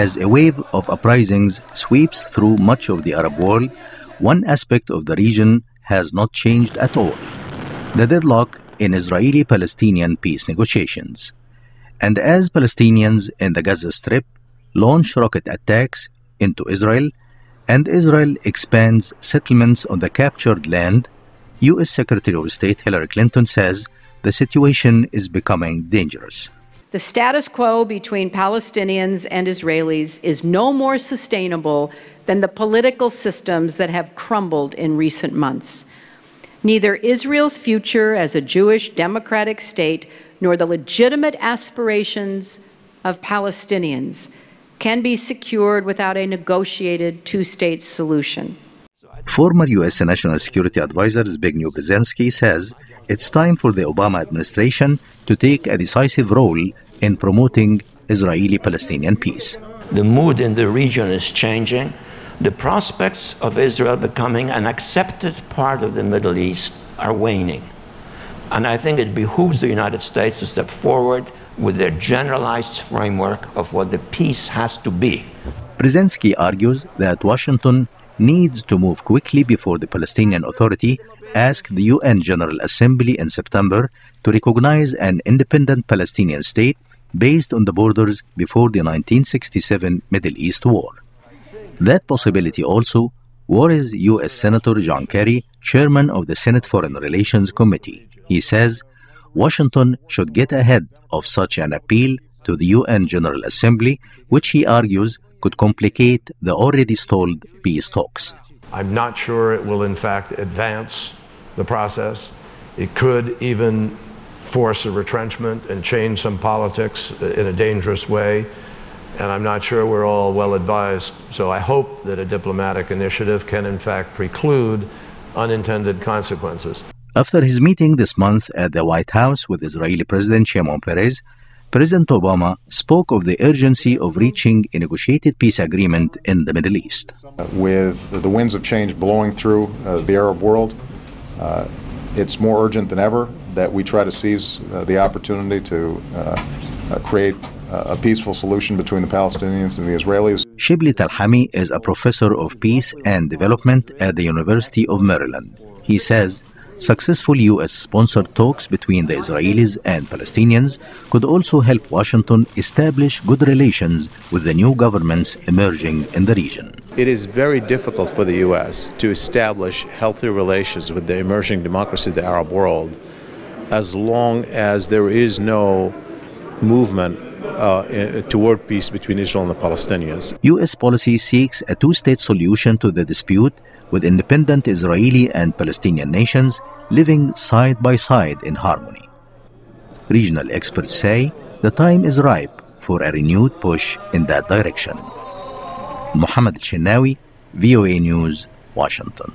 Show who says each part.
Speaker 1: As a wave of uprisings sweeps through much of the Arab world, one aspect of the region has not changed at all: the deadlock in Israeli-Palestinian peace negotiations. And as Palestinians in the Gaza Strip launch rocket attacks into Israel, and Israel expands settlements on the captured land, U.S. Secretary of State Hillary Clinton says the situation is becoming dangerous.
Speaker 2: The status quo between Palestinians and Israelis is no more sustainable than the political systems that have crumbled in recent months. Neither Israel's future as a Jewish democratic state nor the legitimate aspirations of Palestinians can be secured without a negotiated two-state solution.
Speaker 1: Former U.S. National Security Advisor Zbigniew Brzezinski says it's time for the Obama administration to take a decisive role in promoting Israeli-Palestinian peace.
Speaker 3: The mood in the region is changing. The prospects of Israel becoming an accepted part of the Middle East are waning. And I think it behooves the United States to step forward with their generalized framework of what the peace has to be.
Speaker 1: Brzezinski argues that Washington needs to move quickly before the Palestinian Authority asked the UN General Assembly in September to recognize an independent Palestinian state based on the borders before the 1967 Middle East War. That possibility also worries U.S. Senator John Kerry, chairman of the Senate Foreign Relations Committee. He says Washington should get ahead of such an appeal to the UN General Assembly, which he argues could complicate the already stalled peace talks.
Speaker 4: I'm not sure it will in fact advance the process. It could even force a retrenchment and change some politics in a dangerous way. And I'm not sure we're all well advised. So I hope that a diplomatic initiative can in fact preclude unintended consequences.
Speaker 1: After his meeting this month at the White House with Israeli President Shimon Peres, President Obama spoke of the urgency of reaching a negotiated peace agreement in the Middle East.
Speaker 5: With the winds of change blowing through the Arab world, it's more urgent than ever that we try to seize the opportunity to create a peaceful solution between the Palestinians and the Israelis.
Speaker 1: Shibli Talhami is a professor of peace and development at the University of Maryland. He says successful U.S.-sponsored talks between the Israelis and Palestinians could also help Washington establish good relations with the new governments emerging in the region.
Speaker 6: It is very difficult for the U.S. to establish healthy relations with the emerging democracy of the Arab world as long as there is no movement toward peace between Israel and the Palestinians.
Speaker 1: U.S. policy seeks a two-state solution to the dispute, with independent Israeli and Palestinian nations living side by side in harmony. Regional experts say the time is ripe for a renewed push in that direction. Mohamed Elshinnawi, VOA News, Washington.